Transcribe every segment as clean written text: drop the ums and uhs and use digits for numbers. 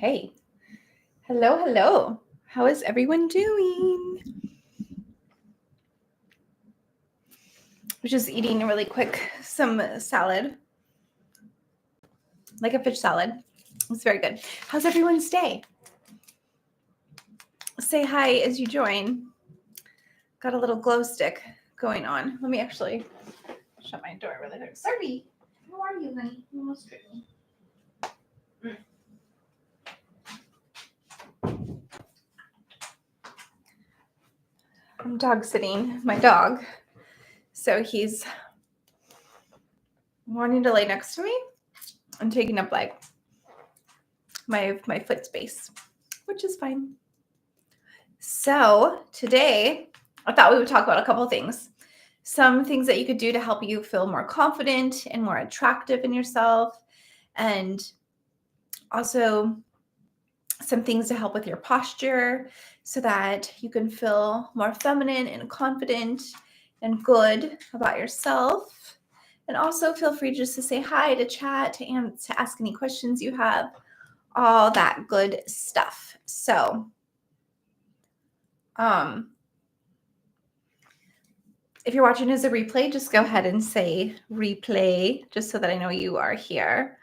Hey, hello, hello. How is everyone doing? I was just eating really quick some salad, like a fish salad. It's very good. How's everyone's day? Say hi as you join. Got a little glow stick going on. Let me actually shut my door really quick. Sarby, how are you, honey? You almost tripped me. I'm dog sitting my dog. So he's wanting to lay next to me and taking up like my foot space, which is fine. So today I thought we would talk about a couple of things. Some things that you could do to help you feel more confident and more attractive in yourself, and also some things to help with your posture so that you can feel more feminine and confident and good about yourself. And also feel free just to say hi, to chat, to ask any questions you have, all that good stuff. So, if you're watching as a replay, just go ahead and say replay, just so that I know you are here.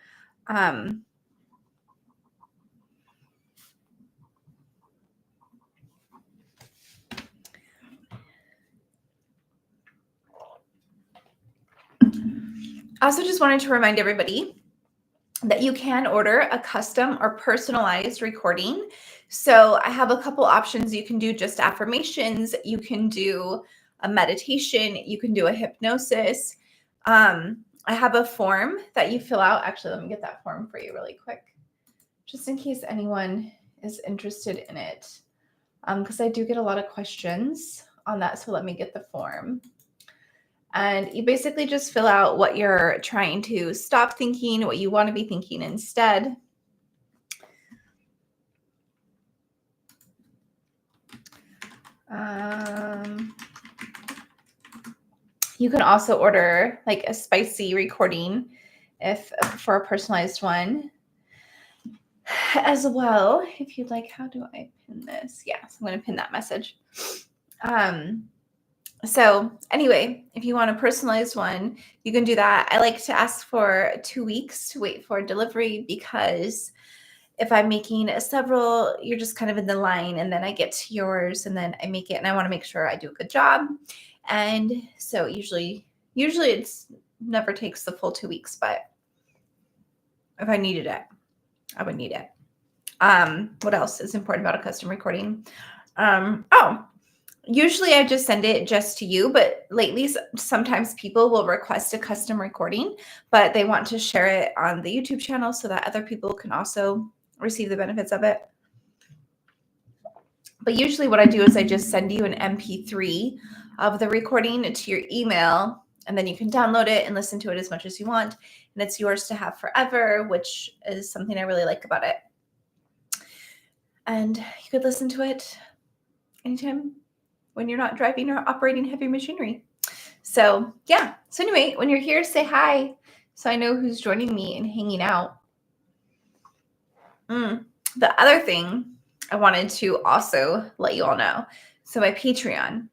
I also just wanted to remind everybody that you can order a custom or personalized recording. So I have a couple options. You can do just affirmations. You can do a meditation. You can do a hypnosis. I have a form that you fill out. Actually, let me get that form for you really quick, just in case anyone is interested in it, because I do get a lot of questions on that. So let me get the form. And you basically just fill out what you're trying to stop thinking, what you want to be thinking instead. You can also order like a spicy recording for a personalized one as well, if you'd like. How do I pin this? Yes, I'm going to pin that message. So anyway, if you want a personalized one, you can do that. I like to ask for 2 weeks to wait for delivery, because if I'm making several, you're just kind of in the line, and then I get to yours and then I make it, and I want to make sure I do a good job. And so usually it's never takes the full 2 weeks, but if I needed it, I would need it. What else is important about a custom recording? Usually I just send it just to you, but lately sometimes people will request a custom recording, but they want to share it on the YouTube channel so that other people can also receive the benefits of it. But usually what I do is I just send you an MP3 of the recording to your email, and then you can download it and listen to it as much as you want, and it's yours to have forever, which is something I really like about it. And you could listen to it anytime when you're not driving or operating heavy machinery. So yeah. So anyway, when you're here, say hi, so I know who's joining me and hanging out. The other thing I wanted to also let you all know, so my Patreon,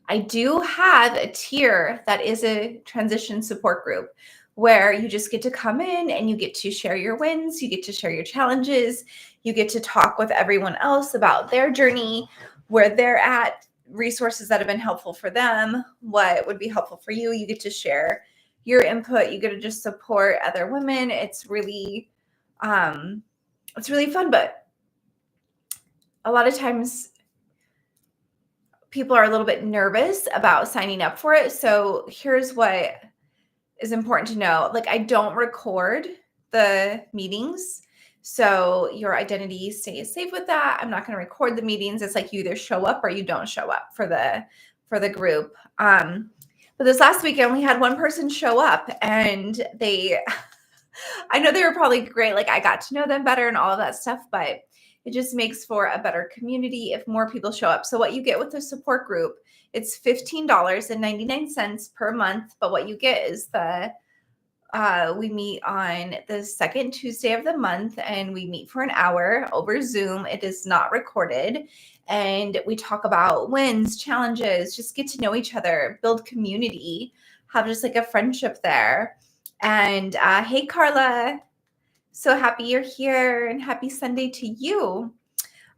I do have a tier that is a transition support group where you just get to come in and you get to share your wins, you get to share your challenges, you get to talk with everyone else about their journey, where they're at, resources that have been helpful for them, what would be helpful for you. You get to share your input. You get to just support other women. It's really fun, but a lot of times people are a little bit nervous about signing up for it. So here's what is important to know. Like, I don't record the meetings, so your identity stays safe with that. I'm not going to record the meetings. It's like you either show up or you don't show up for the group. But this last week, I only had one person show up, and I know they were probably great. Like, I got to know them better and all of that stuff, but it just makes for a better community if more people show up. So what you get with the support group, it's $15.99 per month. But what you get is the We meet on the second Tuesday of the month, and we meet for an hour over Zoom. It is not recorded. And we talk about wins, challenges, just get to know each other, build community, have just like a friendship there. And hey, Carla, so happy you're here and happy Sunday to you.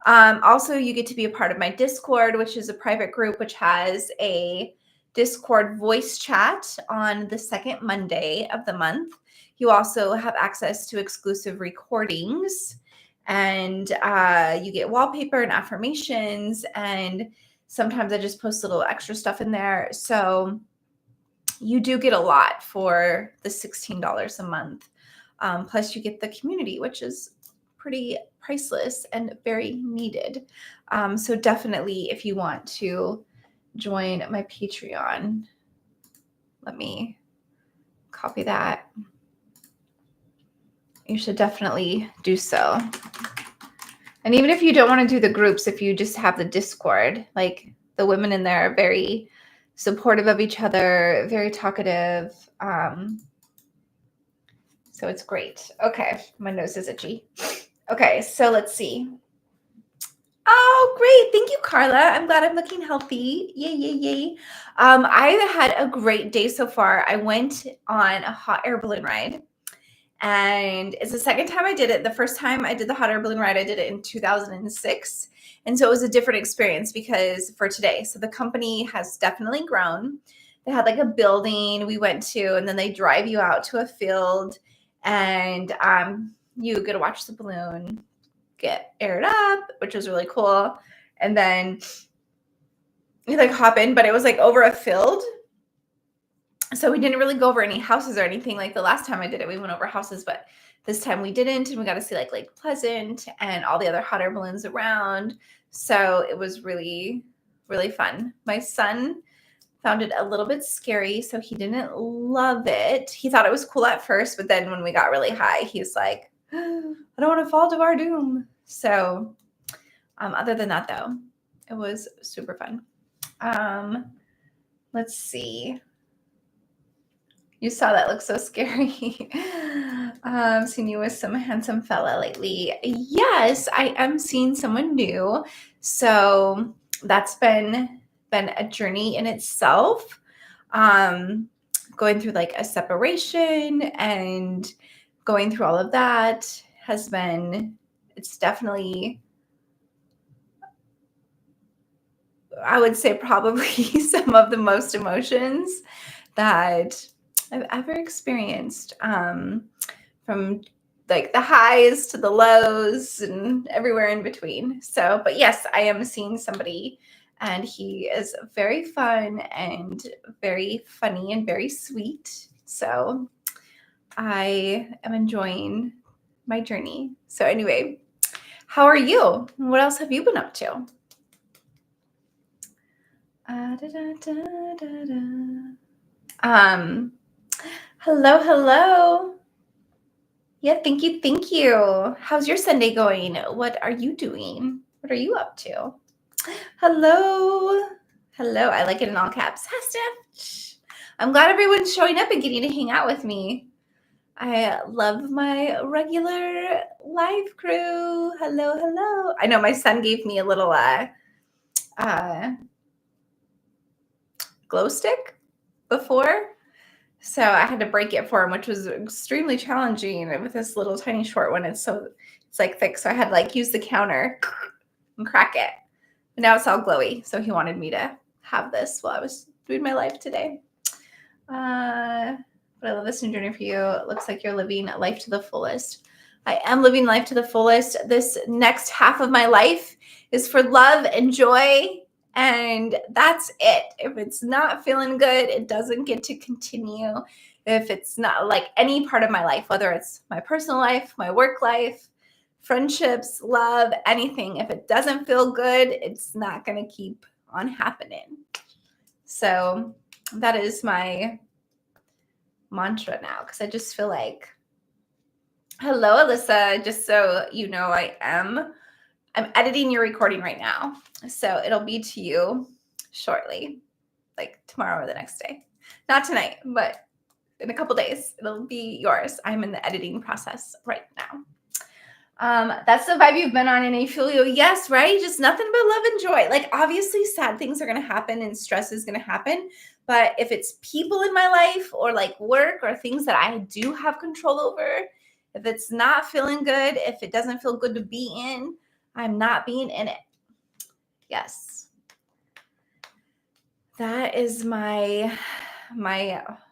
Also, you get to be a part of my Discord, which is a private group which has a Discord voice chat on the second Monday of the month. You also have access to exclusive recordings, and you get wallpaper and affirmations. And sometimes I just post a little extra stuff in there. So you do get a lot for the $16 a month. Plus, you get the community, which is pretty priceless and very needed. So definitely, if you want to join my Patreon, let me copy that. You should definitely do so. And even if you don't want to do the groups, if you just have the Discord, like the women in there are very supportive of each other, very talkative. So it's great. Okay, my nose is itchy. Okay, so let's see. Oh, great. Thank you, Carla. I'm glad I'm looking healthy. Yay, yay, yay. I had a great day so far. I went on a hot air balloon ride, and it's the second time I did it. The first time I did the hot air balloon ride, I did it in 2006. And so it was a different experience because for today. So the company has definitely grown. They had like a building we went to, and then they drive you out to a field, and you get to watch the balloon get aired up, which was really cool. And then you like hop in, but it was like over a field. So we didn't really go over any houses or anything. Like the last time I did it, we went over houses, but this time we didn't. And we got to see like Lake Pleasant and all the other hot air balloons around. So it was really, really fun. My son found it a little bit scary, so he didn't love it. He thought it was cool at first, but then when we got really high, he's like, I don't want to fall to our doom. So other than that, though, it was super fun. Let's see. You saw that look so scary. Seen you with some handsome fella lately. Yes, I am seeing someone new. So that's been a journey in itself. Going through like a separation and going through all of that has been, it's definitely, I would say probably some of the most emotions that I've ever experienced, from like the highs to the lows and everywhere in between. So, but yes, I am seeing somebody, and he is very fun and very funny and very sweet. So I am enjoying my journey. So anyway, how are you? What else have you been up to? Hello. Yeah, thank you. How's your Sunday going? What are you doing? What are you up to? Hello. I like it in all caps. Hi, Steph. I'm glad everyone's showing up and getting to hang out with me. I love my regular live crew. Hello. I know my son gave me a little glow stick before, so I had to break it for him, which was extremely challenging. And with this little tiny short one, it's like thick, so I had to like use the counter and crack it. But now it's all glowy, so he wanted me to have this while I was doing my life today. But I love this new journey for you. It looks like you're living life to the fullest. I am living life to the fullest. This next half of my life is for love and joy, and that's it. If it's not feeling good, it doesn't get to continue. If it's not like any part of my life, whether it's my personal life, my work life, friendships, love, anything, if it doesn't feel good, it's not going to keep on happening. So that is my mantra now, because I just feel like, hello, Alyssa, just so you know, I'm editing your recording right now, so it'll be to you shortly, like tomorrow or the next day. Not tonight, but in a couple days. It'll be yours. I'm in the editing process right now. That's the vibe you've been on in Aphelio. Yes, right? Just nothing but love and joy. Like, obviously, sad things are going to happen and stress is going to happen. But if it's people in my life or like work or things that I do have control over, if it's not feeling good, if it doesn't feel good to be in, I'm not being in it. Yes. That is my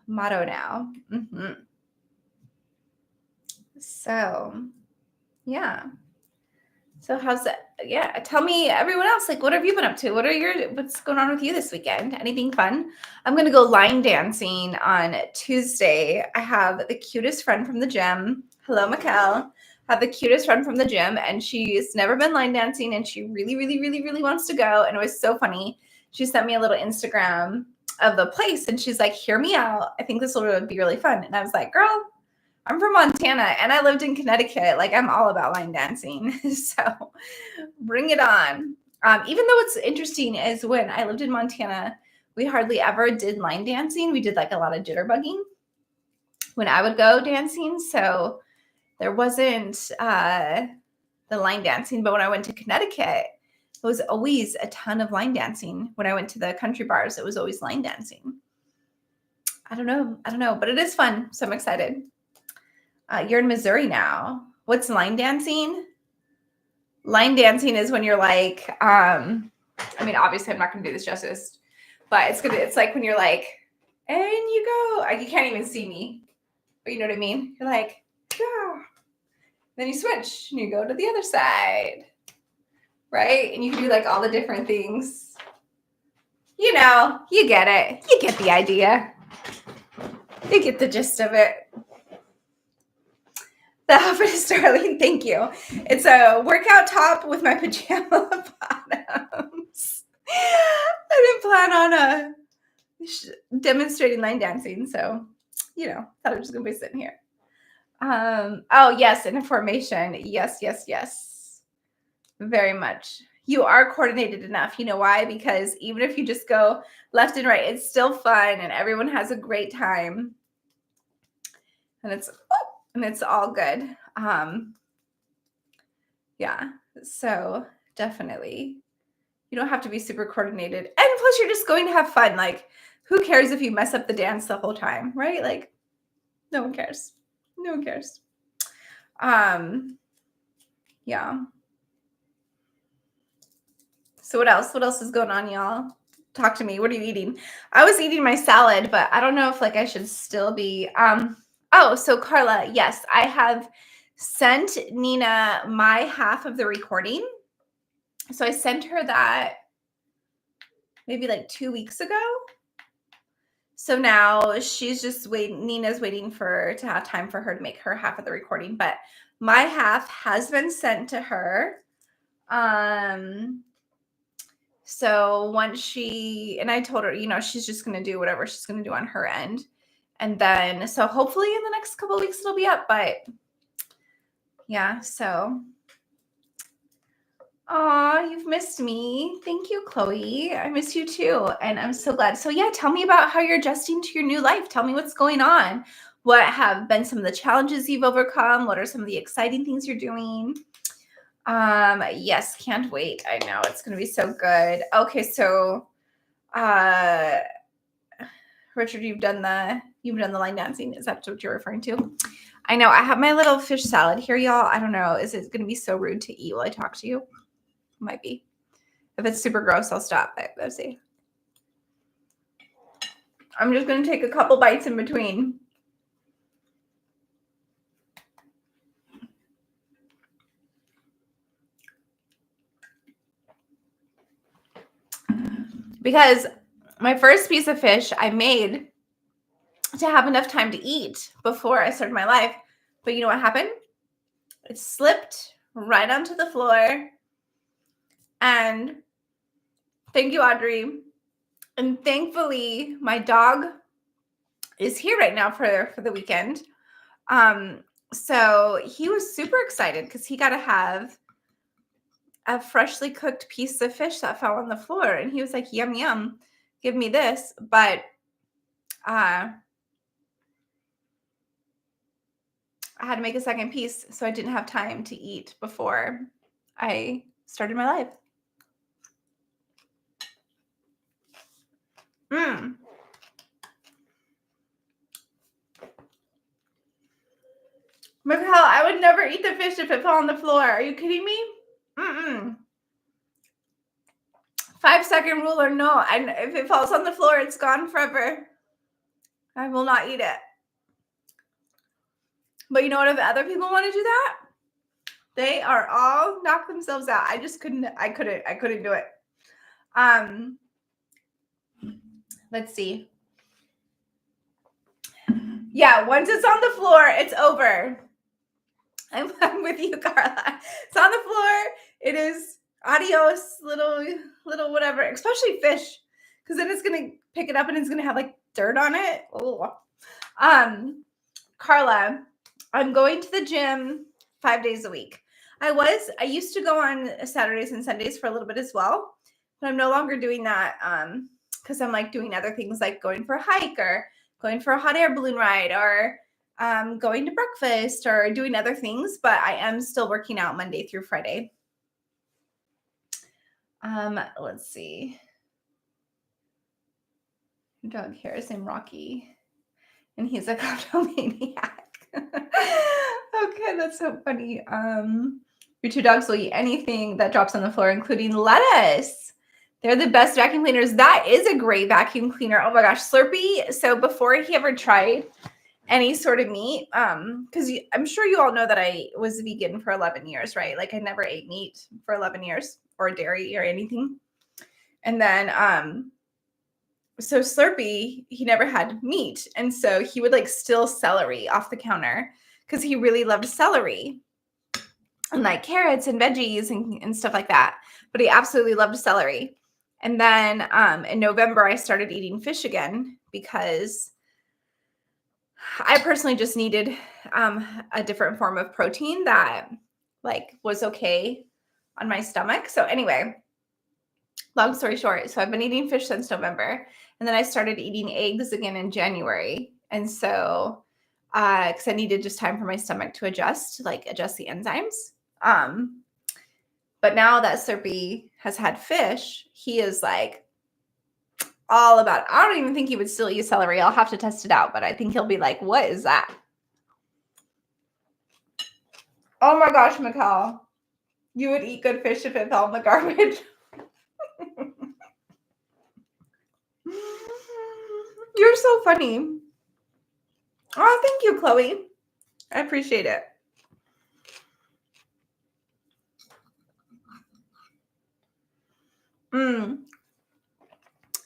motto now. So, yeah. So how's that? Yeah, tell me, everyone else, like, what have you been up to? What's going on with you this weekend? Anything fun? I'm gonna go line dancing on Tuesday. I have the cutest friend from the gym. Hello, Mikkel. I have the cutest friend from the gym, and she's never been line dancing, and she really, really, really, really wants to go. And it was so funny. She sent me a little Instagram of the place, and she's like, "Hear me out. I think this will be really fun." And I was like, "Girl, I'm from Montana and I lived in Connecticut. Like, I'm all about line dancing." So bring it on. Even though what's interesting is when I lived in Montana, we hardly ever did line dancing. We did like a lot of jitterbugging when I would go dancing. So there wasn't the line dancing. But when I went to Connecticut, it was always a ton of line dancing. When I went to the country bars, it was always line dancing. I don't know, but it is fun. So I'm excited. You're in Missouri now. What's line dancing? Line dancing is when you're like, I mean, obviously I'm not going to do this justice, but it's like when you're like, and you go, you can't even see me, but you know what I mean? You're like, yeah. Then you switch and you go to the other side, right? And you can do like all the different things. You know, you get it. You get the idea. You get the gist of it. The outfit is Darlene. Thank you. It's a workout top with my pajama bottoms. I didn't plan on demonstrating line dancing, so thought I was just gonna be sitting here. Oh yes, and information. Yes. Very much. You are coordinated enough. You know why? Because even if you just go left and right, it's still fun, and everyone has a great time, and it's all good. Yeah, so definitely you don't have to be super coordinated. And plus you're just going to have fun. Like, who cares if you mess up the dance the whole time, right? Like, no one cares. No one cares. Yeah. So what else? What else is going on, y'all? Talk to me. What are you eating? I was eating my salad, but I don't know if like I should still be oh, so Carla, yes, I have sent Nina my half of the recording. So I sent her that maybe like 2 weeks ago. So now she's just waiting. Nina's waiting to have time for her to make her half of the recording, but my half has been sent to her. So once and I told her, she's just going to do whatever she's going to do on her end. And then, so hopefully in the next couple of weeks it'll be up, but yeah, so. Aw, you've missed me. Thank you, Chloe. I miss you too. And I'm so glad. So yeah, tell me about how you're adjusting to your new life. Tell me what's going on. What have been some of the challenges you've overcome? What are some of the exciting things you're doing? Yes, can't wait. I know it's going to be so good. Okay. So, Richard, you've done the line dancing. Is that what you're referring to? I know I have my little fish salad here, y'all. I don't know. Is it going to be so rude to eat while I talk to you? Might be. If it's super gross, I'll stop. But let's see. I'm just going to take a couple bites in between. Because my first piece of fish I made to have enough time to eat before I started my life. But you know what happened? It slipped right onto the floor. And thank you, Audrey. And thankfully, my dog is here right now for the weekend. So he was super excited because he got to have a freshly cooked piece of fish that fell on the floor. And he was like, yum, yum, give me this. But I had to make a second piece, so I didn't have time to eat before I started my live. Mikhail, I would never eat the fish if it fell on the floor. Are you kidding me? 5-second rule or no. If it falls on the floor, it's gone forever. I will not eat it. But you know what? If other people want to do that, they are all knock themselves out. I just couldn't. I couldn't do it. Let's see. Yeah, once it's on the floor, it's over. I'm with you, Carla. It's on the floor. It is adios, little whatever, especially fish, because then it's going to pick it up and it's going to have like dirt on it. Ooh. Carla, I'm going to the gym 5 days a week. I used to go on Saturdays and Sundays for a little bit as well, but I'm no longer doing that because I'm like doing other things like going for a hike or going for a hot air balloon ride or going to breakfast or doing other things, but I am still working out Monday through Friday. Let's see. Dog here is named Rocky, and he's a kleptomaniac. Okay, that's so funny. Your 2 dogs will eat anything that drops on the floor, including lettuce. They're the best vacuum cleaners. That is a great vacuum cleaner. Oh my gosh, Slurpee. So before he ever tried any sort of meat, because I'm sure you all know that I was vegan for 11 years, right? Like I never ate meat for 11 years or dairy or anything. And then, so Slurpee, he never had meat. And so he would like steal celery off the counter because he really loved celery and like carrots and veggies and stuff like that. But he absolutely loved celery. And then in November, I started eating fish again because I personally just needed a different form of protein that like was okay on my stomach. So anyway, long story short, so I've been eating fish since November, and then I started eating eggs again in January. And so, because I needed just time for my stomach to adjust the enzymes. But now that Slurpee has had fish, he is like all about it. I don't even think he would still eat celery. I'll have to test it out, but I think he'll be like, what is that? Oh my gosh, Mikhail. You would eat good fish if it fell in the garbage. You're so funny. Oh, thank you, Chloe. I appreciate it.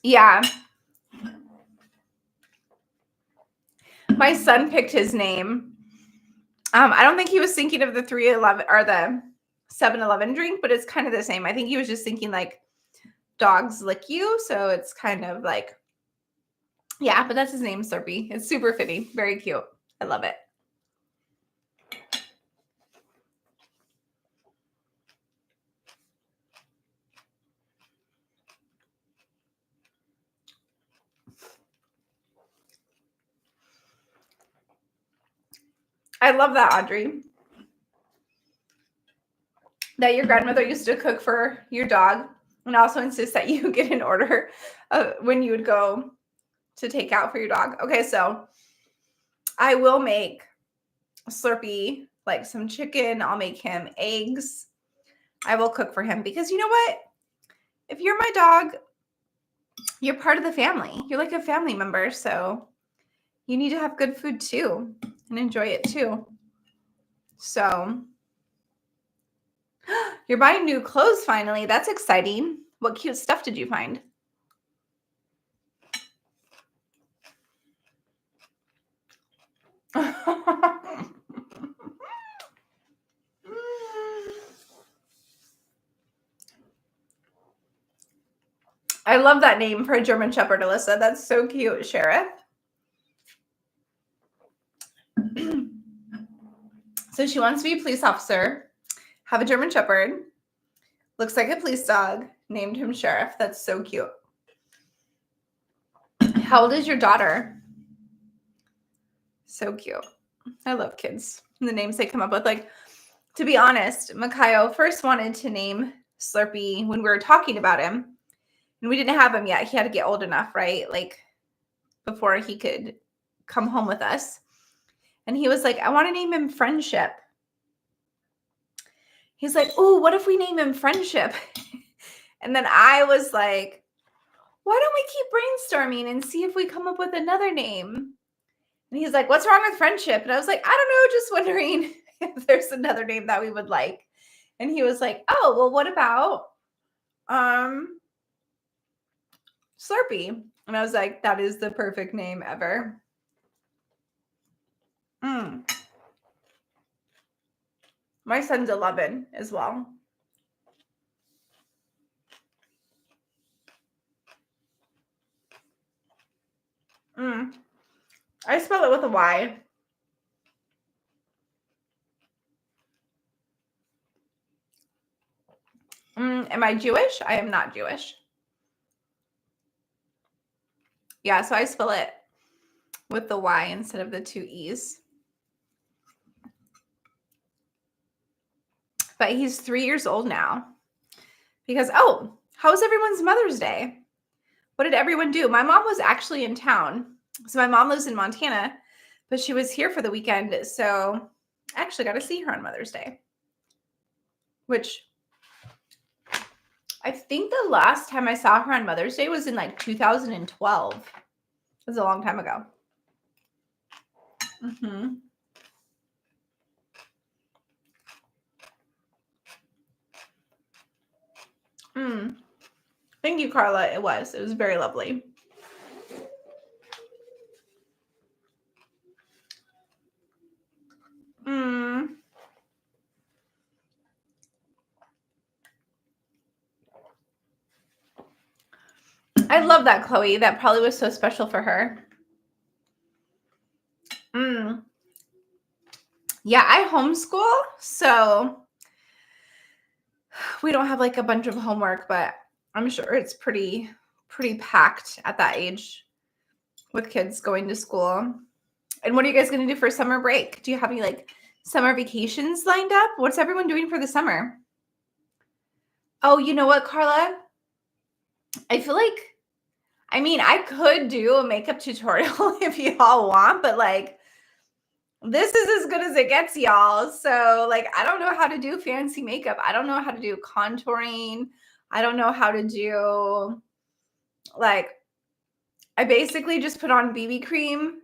Yeah. My son picked his name. I don't think he was thinking of the 311 or the 7-Eleven drink, but it's kind of the same. I think he was just thinking like dogs lick you. So it's kind of like, yeah, but that's his name, Slurpee. It's super fitting. Very cute. I love it. I love that, Audrey. That your grandmother used to cook for your dog and also insist that you get an order when you would go to take out for your dog. Okay, so I will make Slurpee like some chicken. I'll make him eggs. I will cook for him because you know what? If you're my dog, you're part of the family. You're like a family member. So you need to have good food too and enjoy it too. So you're buying new clothes finally. That's exciting. What cute stuff did you find? I love that name for a German Shepherd, Alyssa. That's so cute, Sheriff. So she wants to be a police officer, have a German Shepherd, looks like a police dog, named him Sheriff. That's so cute. How old is your daughter? So cute. I love kids. the names they come up with. Like, to be honest, Makayo first wanted to name Slurpee when we were talking about him, and we didn't have him yet. He had to get old enough, right? Like, before he could come home with us. And he was like, I want to name him Friendship. He's like, oh, what if we name him Friendship? And then I was like, why don't we keep brainstorming and see if we come up with another name? And he's like, what's wrong with Friendship? And I was like, I don't know, just wondering if there's another name that we would like. And he was like, oh, well, what about Slurpee? And I was like, that is the perfect name ever. My son's 11 as well. I spell it with a Y. Am I Jewish? I am not Jewish. Yeah, so I spell it with the Y instead of the 2 E's. But he's 3 years old now. Because, oh, how was everyone's Mother's Day? What did everyone do? My mom was actually in town. So my mom lives in Montana, but she was here for the weekend. So I actually got to see her on Mother's Day, which I think the last time I saw her on Mother's Day was in like 2012. It was a long time ago. Thank you, Carla. It was very lovely. I love that, Chloe. That probably was so special for her. Yeah, I homeschool, so we don't have like a bunch of homework, but I'm sure it's pretty packed at that age with kids going to school. And what are you guys going to do for summer break? Do you have any like summer vacations lined up? What's everyone doing for the summer? Oh, you know what, Carla? I feel like, I mean, I could do a makeup tutorial if you all want, but like, this is as good as it gets, y'all. So like, I don't know how to do fancy makeup. I don't know how to do contouring. I don't know how to do, like, I basically just put on BB cream,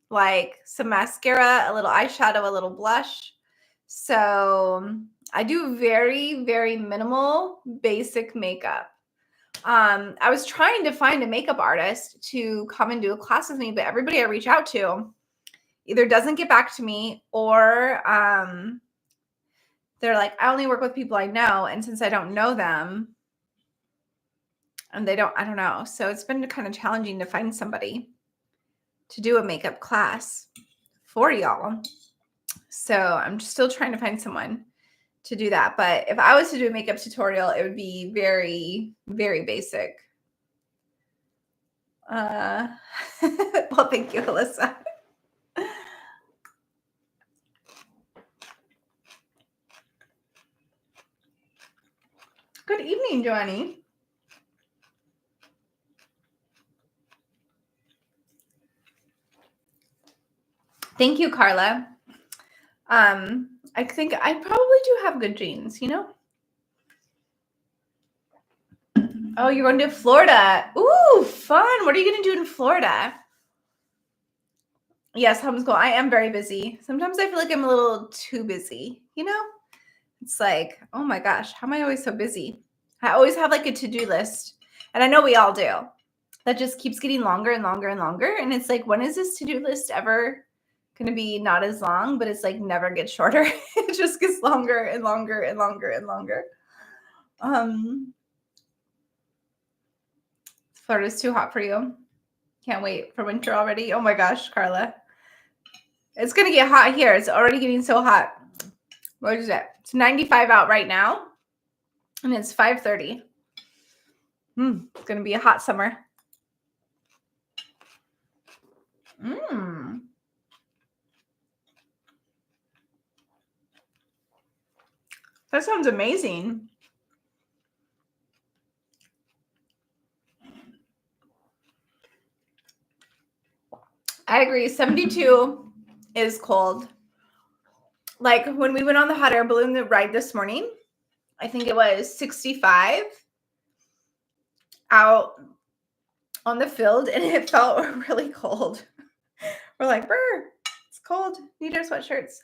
like some mascara, a little eyeshadow, a little blush. So I do very, very minimal basic makeup. I was trying to find a makeup artist to come and do a class with me, but everybody I reach out to either doesn't get back to me or they're like, I only work with people I know. And since I don't know them and I don't know. So it's been kind of challenging to find somebody to do a makeup class for y'all. So I'm still trying to find someone to do that. But if I was to do a makeup tutorial, it would be very, very basic. Well, thank you, Alyssa. Good evening, Joannie. Thank you, Carla. I think I probably do have good genes, you know? Oh, you're going to Florida. Ooh, fun. What are you going to do in Florida? Yes, homeschool. I am very busy. Sometimes I feel like I'm a little too busy, you know? It's like, oh my gosh, how am I always so busy? I always have like a to-do list. And I know we all do. That just keeps getting longer and longer and longer. And it's like, when is this to-do list ever going to be not as long? But it's like never gets shorter. It just gets longer and longer and longer and longer. Florida's too hot for you. Can't wait for winter already. Oh my gosh, Carla. It's going to get hot here. It's already getting so hot. What is it? It's 95 out right now. And it's 5:30. It's going to be a hot summer. That sounds amazing. I agree. 72 is cold. Like when we went on the hot air balloon ride this morning, I think it was 65 out on the field and it felt really cold. We're like, brr, it's cold. Need our sweatshirts.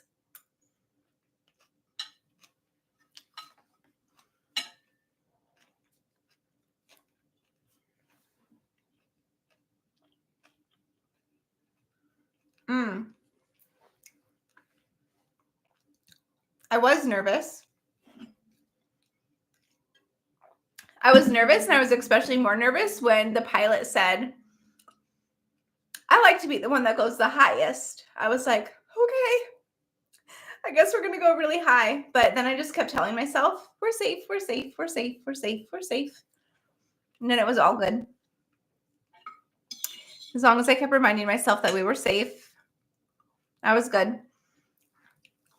I was nervous. I was nervous, and I was especially more nervous when the pilot said, I like to be the one that goes the highest. I was like, okay, I guess we're going to go really high. But then I just kept telling myself, we're safe, we're safe, we're safe, we're safe, we're safe. And then it was all good. As long as I kept reminding myself that we were safe, I was good.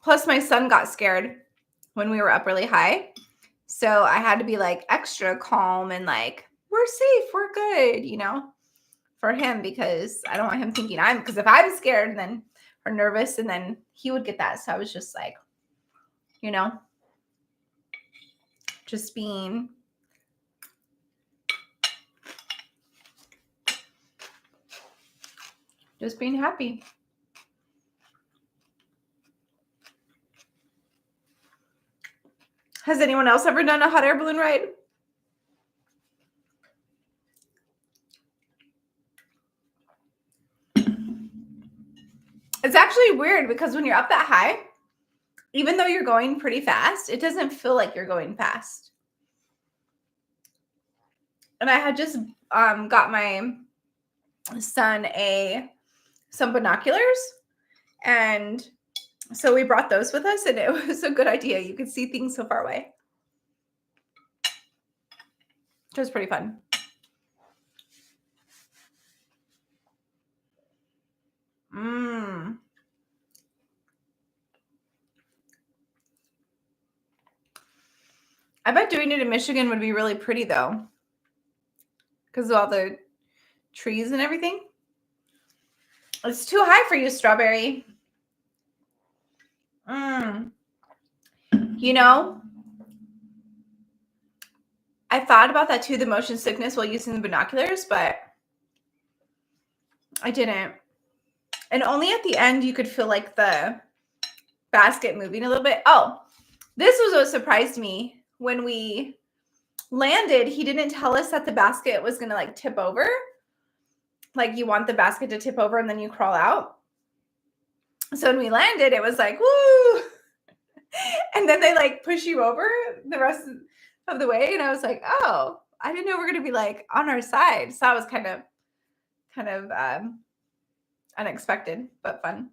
Plus, my son got scared when we were up really high. So I had to be like extra calm and like, we're safe, we're good, you know, for him, because I don't want him thinking because if I'm scared then or nervous, and then he would get that. So I was just like, you know, just being happy. Has anyone else ever done a hot air balloon ride? It's actually weird because when you're up that high, even though you're going pretty fast, it doesn't feel like you're going fast. And I had just got my son some binoculars, and so we brought those with us, and it was a good idea. You could see things so far away. It was pretty fun. I bet doing it in Michigan would be really pretty though, because of all the trees and everything. It's too high for you, Strawberry. You know, I thought about that too, the motion sickness while using the binoculars, but I didn't. And only at the end you could feel like the basket moving a little bit. Oh, this was what surprised me. When we landed, he didn't tell us that the basket was going to like tip over. Like you want the basket to tip over and then you crawl out. So when we landed, it was like, woo. And then they like push you over the rest of the way. And I was like, oh, I didn't know we're going to be like on our side. So that was kind of unexpected, but fun.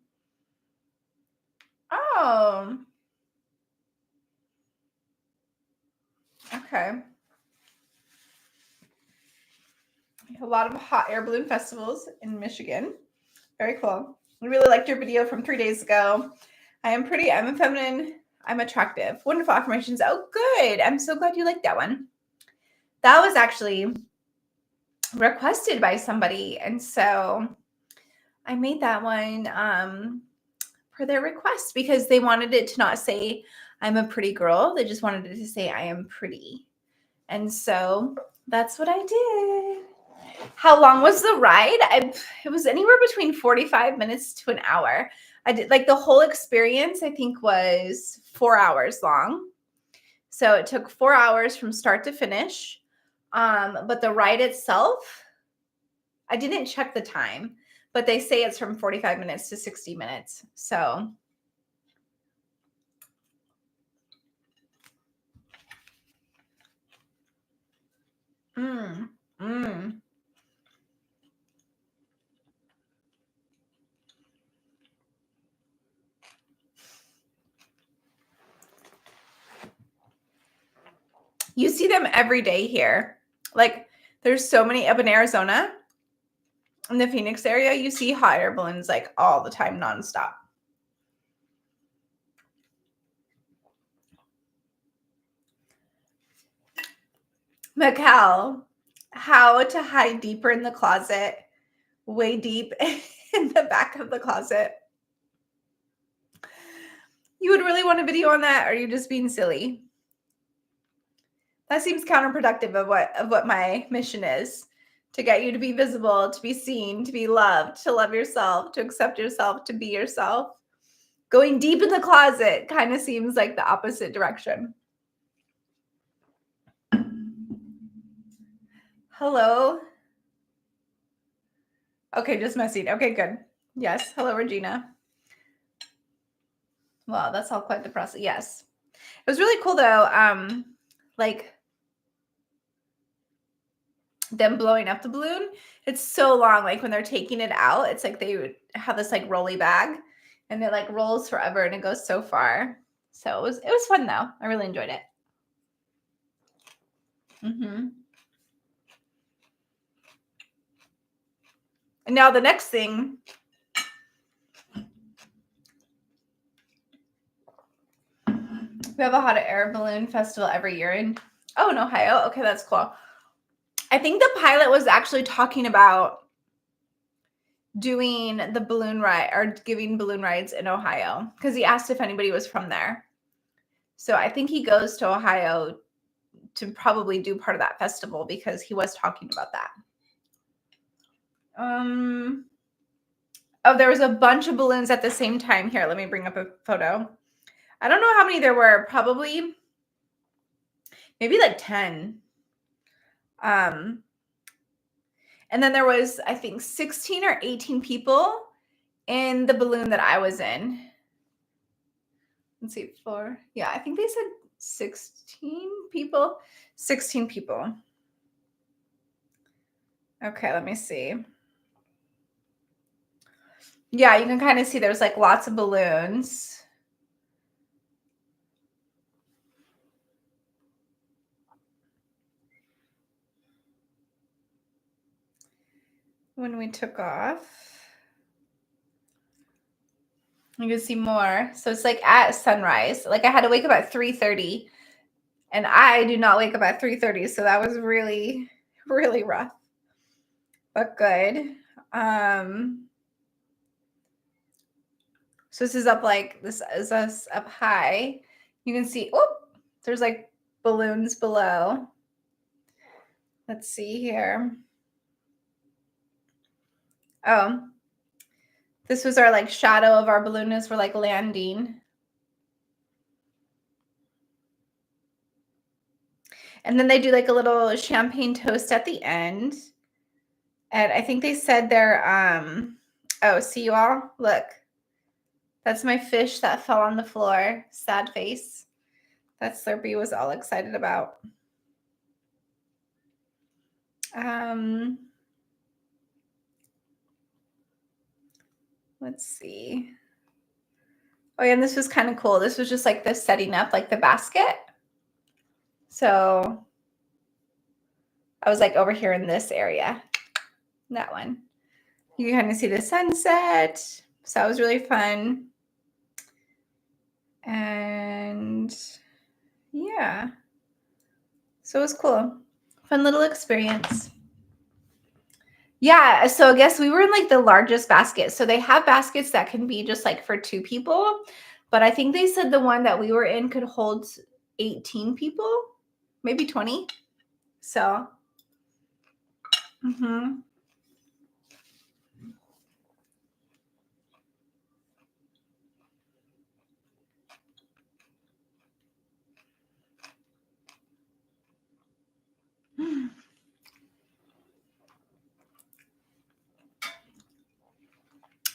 Oh, okay. A lot of hot air balloon festivals in Michigan. Very cool. I really liked your video from 3 days ago. I am pretty, I'm feminine, I'm attractive. Wonderful affirmations. Oh, good. I'm so glad you liked that one. That was actually requested by somebody. And so I made that one per their request, because they wanted it to not say I'm a pretty girl. They just wanted it to say I am pretty. And so that's what I did. How long was the ride? It was anywhere between 45 minutes to an hour. I did like the whole experience, I think, was 4 hours long. So it took 4 hours from start to finish. But the ride itself, I didn't check the time, but they say it's from 45 minutes to 60 minutes. So you see them every day here. Like there's so many up in Arizona, in the Phoenix area, you see hot air balloons like all the time, nonstop. Mikkel, how to hide deeper in the closet, way deep in the back of the closet. You would really want a video on that, or are you just being silly? That seems counterproductive of what my mission is, to get you to be visible, to be seen, to be loved, to love yourself, to accept yourself, to be yourself. Going deep in the closet kind of seems like the opposite direction. Hello. Okay, just messing. Okay, good. Yes. Hello, Regina. Wow, that's all quite depressing. Yes. It was really cool though. Like them blowing up the balloon. It's so long. Like when they're taking it out, it's like they would have this like rolly bag and it like rolls forever and it goes so far. So it was fun though. I really enjoyed it. And now the next thing, we have a hot air balloon festival every year in Ohio. Okay, that's cool. I think the pilot was actually talking about doing the balloon ride or giving balloon rides in Ohio because he asked if anybody was from there. So I think he goes to Ohio to probably do part of that festival because he was talking about that. Oh, there was a bunch of balloons at the same time. Here, let me bring up a photo. I don't know how many there were. Probably maybe like 10. And then there was, I think, 16 or 18 people in the balloon that I was in. Let's see, 4. Yeah, I think they said 16 people. 16 people. Okay, let me see. Yeah, you can kind of see there's like lots of balloons. When we took off, you can see more. So it's like at sunrise. Like I had to wake up at 3:30 and I do not wake up at 3:30. So that was really, really rough, but good. So this is up like, this is us up high. You can see, oh, there's like balloons below. Let's see here. Oh, this was our like shadow of our balloon as we're like landing. And then they do like a little champagne toast at the end. And I think they said they're, oh, see you all? Look, that's my fish that fell on the floor. Sad face. That Slurpee was all excited about. Let's see. Oh, yeah, and this was kind of cool. This was just like the setting up, like the basket. So I was like over here in this area, that one. You can kind of see the sunset. So that was really fun. And yeah, so it was cool. Fun little experience. Yeah, so I guess we were in like the largest basket. So they have baskets that can be just like for 2 people. But I think they said the one that we were in could hold 18 people, maybe 20. So,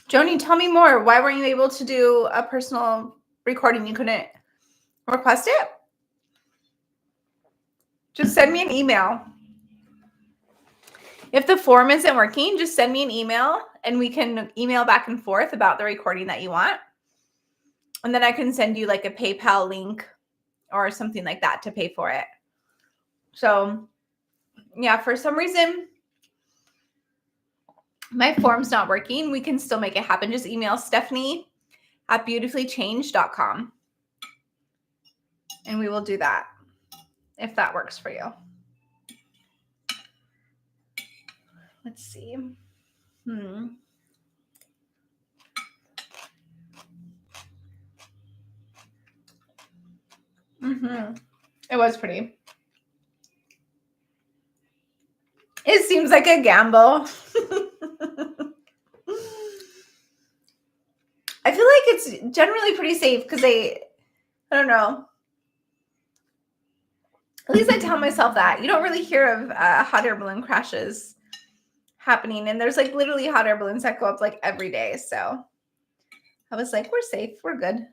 Joni, tell me more. Why weren't you able to do a personal recording? You couldn't request it? Just send me an email. If the form isn't working, just send me an email and we can email back and forth about the recording that you want. And then I can send you like a PayPal link or something like that to pay for it. So yeah, for some reason, my form's not working. We can still make it happen. Just email Stephanie@beautifullychanged.com and we will do that if that works for you. Let's see. Hmm. Mm-hmm. It was pretty. It seems like a gamble. I feel like it's generally pretty safe because I don't know. At least I tell myself that. You don't really hear of hot air balloon crashes happening. And there's like literally hot air balloons that go up like every day. So I was like, we're safe. We're good.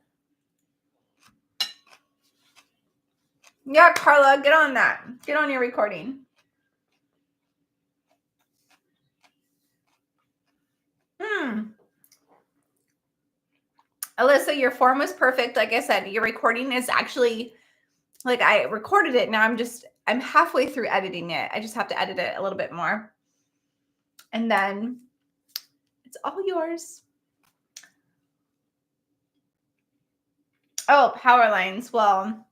Yeah, Carla, get on that. Get on your recording. Alyssa, your form was perfect. Like I said, your recording is actually, like I recorded it. Now I'm halfway through editing it. I just have to edit it a little bit more. And then it's all yours. Oh, power lines. Well,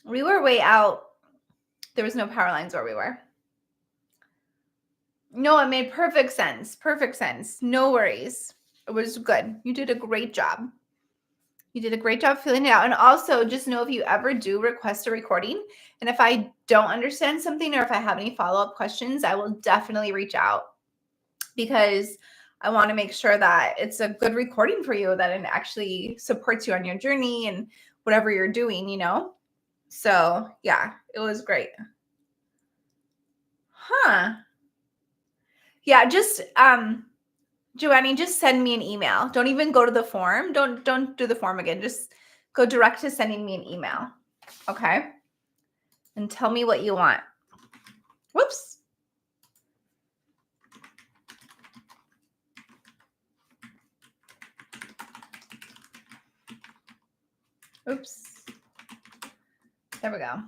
we were way out. There was no power lines where we were. No, it made perfect sense. Perfect sense. No worries. It was good. You did a great job. You did a great job filling it out. And also just know if you ever do request a recording, and if I don't understand something or if I have any follow-up questions, I will definitely reach out because I want to make sure that it's a good recording for you, that it actually supports you on your journey and whatever you're doing, you know? So yeah, it was great. Huh. Yeah, just Joanne, just send me an email. Don't even go to the form. Don't do the form again. Just go direct to sending me an email. Okay? And tell me what you want. Whoops. Oops. There we go.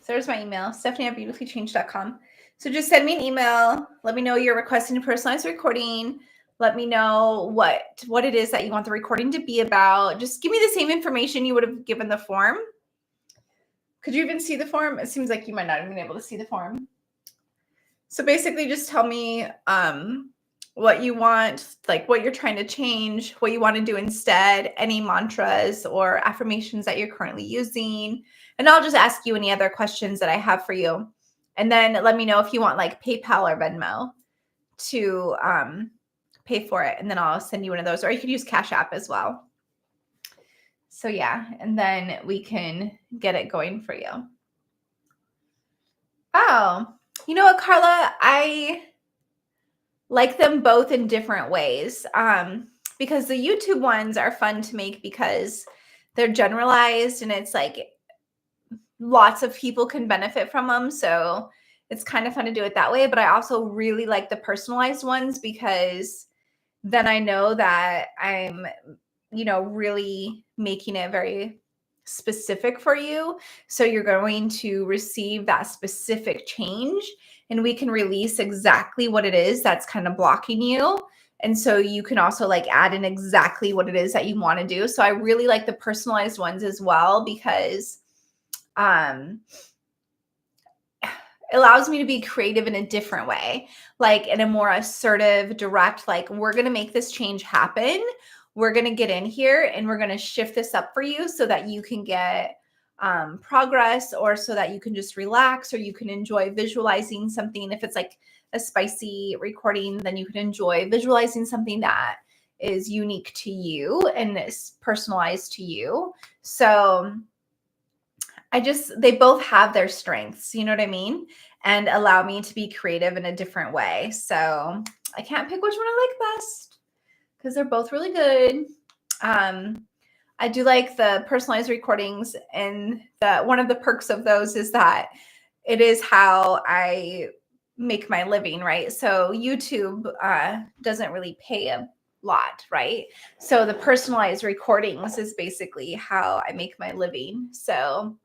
So there's my email, stephanie@beautifullychanged.com. So just send me an email. Let me know you're requesting a personalized recording. Let me know what it is that you want the recording to be about. Just give me the same information you would have given the form. Could you even see the form? It seems like you might not have been able to see the form. So basically just tell me what you want, like what you're trying to change, what you want to do instead, any mantras or affirmations that you're currently using. And I'll just ask you any other questions that I have for you. And then let me know if you want like PayPal or Venmo to pay for it. And then I'll send you one of those, or you could use Cash App as well. So yeah, and then we can get it going for you. Oh, you know what, Carla? I like them both in different ways. Because the YouTube ones are fun to make because they're generalized and it's like lots of people can benefit from them. So it's kind of fun to do it that way. But I also really like the personalized ones because then I know that I'm, really making it very specific for you. So you're going to receive that specific change and we can release exactly what it is that's kind of blocking you. And so you can also like add in exactly what it is that you want to do. So I really like the personalized ones as well because it allows me to be creative in a different way, like in a more assertive, direct, like we're going to make this change happen. We're going to get in here and we're going to shift this up for you so that you can get progress, or so that you can just relax, or you can enjoy visualizing something. If it's like a spicy recording, then you can enjoy visualizing something that is unique to you and is personalized to you. So they both have their strengths, you know what I mean? And allow me to be creative in a different way. So I can't pick which one I like best because they're both really good. I do like the personalized recordings, and one of the perks of those is that it is how I make my living, right? So YouTube doesn't really pay a lot, right? So the personalized recordings is basically how I make my living. So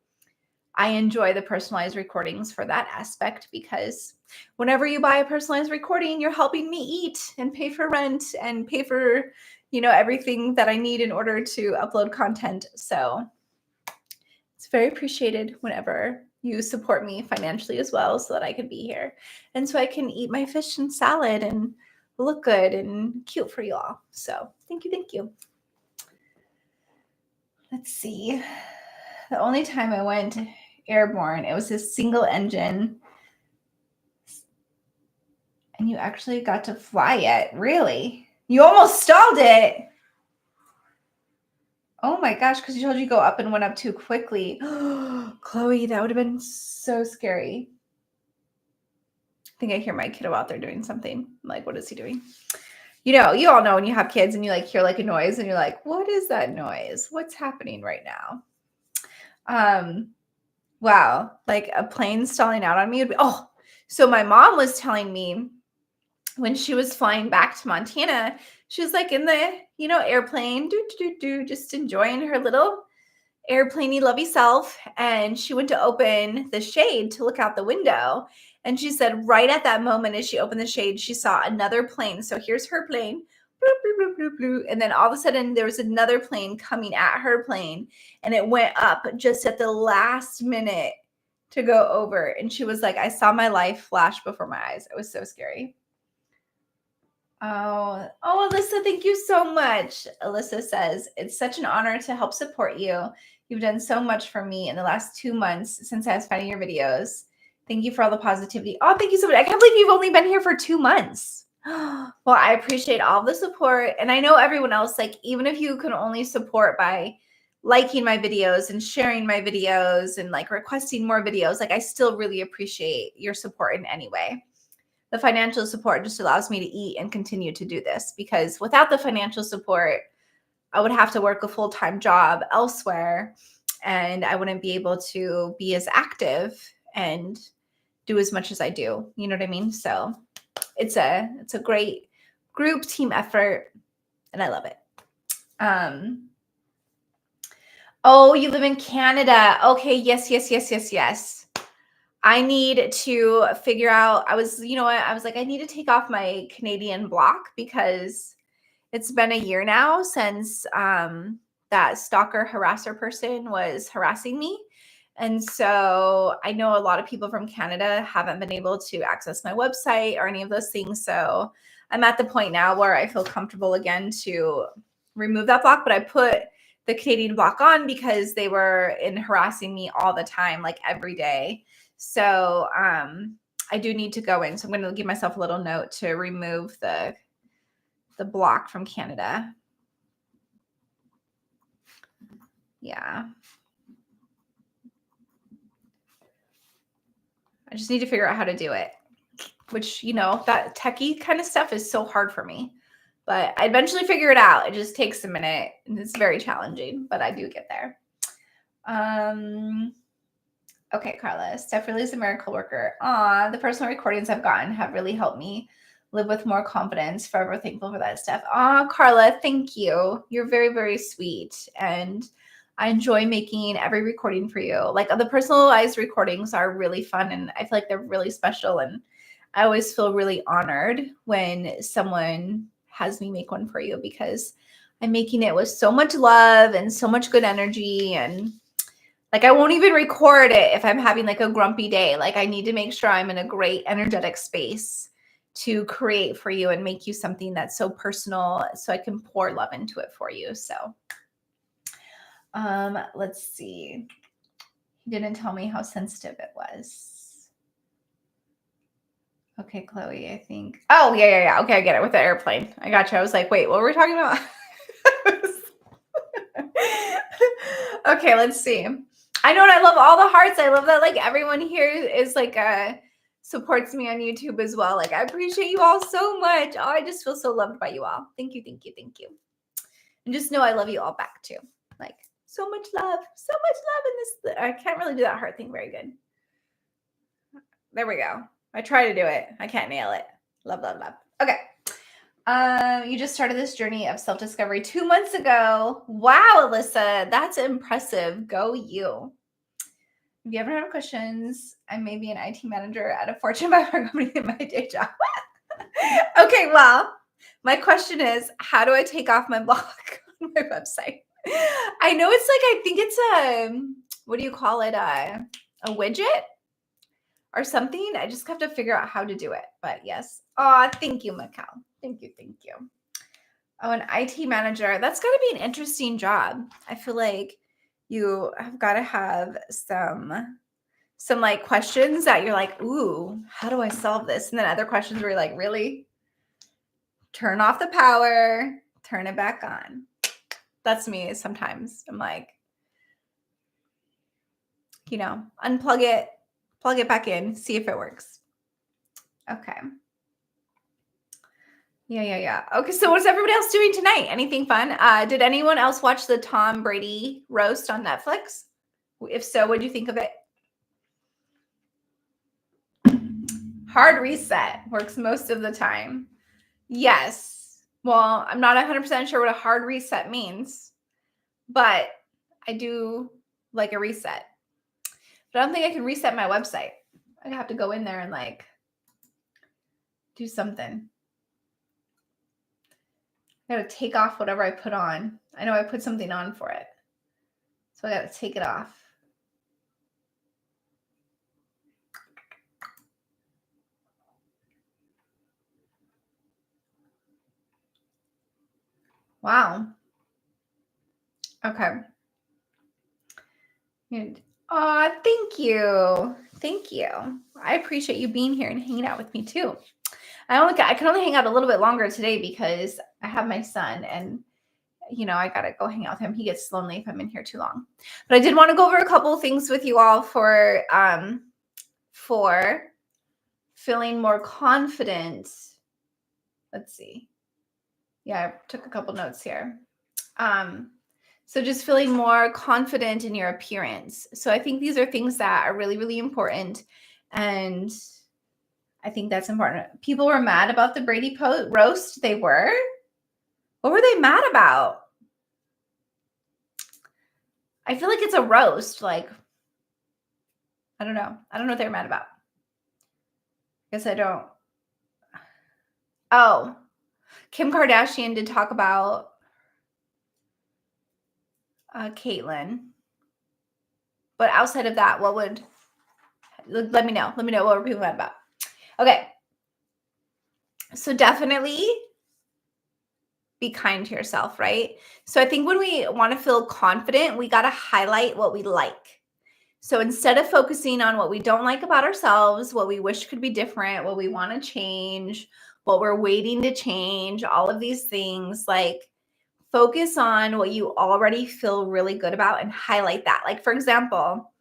I enjoy the personalized recordings for that aspect because whenever you buy a personalized recording, you're helping me eat and pay for rent and pay for, everything that I need in order to upload content. So it's very appreciated whenever you support me financially as well so that I can be here. And so I can eat my fish and salad and look good and cute for you all. So thank you, thank you. Let's see. The only time I went airborne, it was a single engine. And you actually got to fly it. Really? You almost stalled it. Oh my gosh, because you told you go up and went up too quickly. Chloe, that would have been so scary. I think I hear my kiddo out there doing something. I'm like, what is he doing? You know, you all know when you have kids and you like hear like a noise and you're like, what is that noise? What's happening right now? Wow, like a plane stalling out on me would be, oh, so my mom was telling me when she was flying back to Montana, she was like in the, airplane, just enjoying her little airplane-y lovey self. And she went to open the shade to look out the window. And she said right at that moment, as she opened the shade, she saw another plane. So here's her plane. Bloop, bloop, bloop, bloop, bloop. And then all of a sudden there was another plane coming at her plane. And it went up just at the last minute to go over. And she was like, I saw my life flash before my eyes. It was so scary. Oh, Alyssa, thank you so much. Alyssa says, it's such an honor to help support you. You've done so much for me in the last 2 months since I was finding your videos. Thank you for all the positivity. Oh, thank you so much. I can't believe you've only been here for 2 months. Well, I appreciate all the support. And I know everyone else, like, even if you can only support by liking my videos and sharing my videos and like requesting more videos, like I still really appreciate your support in any way. The financial support just allows me to eat and continue to do this, because without the financial support, I would have to work a full-time job elsewhere and I wouldn't be able to be as active and do as much as I do. You know what I mean? So it's a great group team effort and I love it. Oh, you live in Canada. Okay. Yes. I need to figure out, I was like, I need to take off my Canadian block because it's been a year now since that stalker harasser person was harassing me. And so I know a lot of people from Canada haven't been able to access my website or any of those things. So I'm at the point now where I feel comfortable again to remove that block, but I put the Canadian block on because they were harassing me all the time, like every day. So I do need to go in. So I'm going to give myself a little note to remove the block from Canada. Yeah. I just need to figure out how to do it, which, that techie kind of stuff is so hard for me, but I eventually figure it out. It just takes a minute and it's very challenging, but I do get there. Okay, Carla, Steph really is a miracle worker. The personal recordings I've gotten have really helped me live with more confidence. Forever thankful for that, Steph. Carla, thank you. You're very, very sweet. And I enjoy making every recording for you. Like the personalized recordings are really fun and I feel like they're really special. And I always feel really honored when someone has me make one for you because I'm making it with so much love and so much good energy. And like, I won't even record it if I'm having like a grumpy day. Like I need to make sure I'm in a great energetic space to create for you and make you something that's so personal so I can pour love into it for you. So let's see. He didn't tell me how sensitive it was. Okay, Chloe, I think. Oh, yeah. Okay, I get it with the airplane. I got you. I was like, wait, what were we talking about? Okay, let's see. I know, and I love all the hearts. I love that like everyone here is like supports me on YouTube as well. Like I appreciate you all so much. Oh, I just feel so loved by you all. Thank you. And just know I love you all back too. Like so much love in this. I can't really do that heart thing very good. There we go. I try to do it. I can't nail it. Love. Okay. You just started this journey of self-discovery 2 months ago. Wow, Alyssa, that's impressive. Go you. If you ever have questions, I may be an IT manager at a Fortune 500 company in my day job. Okay, well, my question is, how do I take off my block on my website? I know it's like, I think it's what do you call it? a widget or something. I just have to figure out how to do it. But yes. Oh, thank you, Mikkel. Thank you. Thank you. Oh, an IT manager. That's got to be an interesting job. I feel like you have got to have some like questions that you're like, ooh, how do I solve this? And then other questions where you're like, really? Turn off the power, turn it back on. That's me sometimes. I'm like, unplug it, plug it back in, see if it works. Okay. Yeah. Okay, so what's everybody else doing tonight? Anything fun? Did anyone else watch the Tom Brady roast on Netflix? If so, what do you think of it? Hard reset works most of the time. Yes. Well, I'm not 100% sure what a hard reset means, but I do like a reset. But I don't think I can reset my website. I'd have to go in there and like do something. I got to take off whatever I put on. I know I put something on for it. So I got to take it off. Wow. Okay. Oh, thank you. Thank you. I appreciate you being here and hanging out with me too. I can only hang out a little bit longer today because I have my son and I got to go hang out with him. He gets lonely if I'm in here too long. But I did want to go over a couple of things with you all for feeling more confident. Let's see. Yeah, I took a couple notes here. So just feeling more confident in your appearance. So I think these are things that are really, really important. And I think that's important. People were mad about the Brady roast. They were? What were they mad about? I feel like it's a roast. Like, I don't know. I don't know what they're mad about. Guess I don't. Oh, Kim Kardashian did talk about Caitlyn. But outside of that, let me know. Let me know what were people mad about. Okay. So definitely be kind to yourself, right? So I think when we want to feel confident, we got to highlight what we like. So instead of focusing on what we don't like about ourselves, what we wish could be different, what we want to change, what we're waiting to change, all of these things, like focus on what you already feel really good about and highlight that. Like, for example,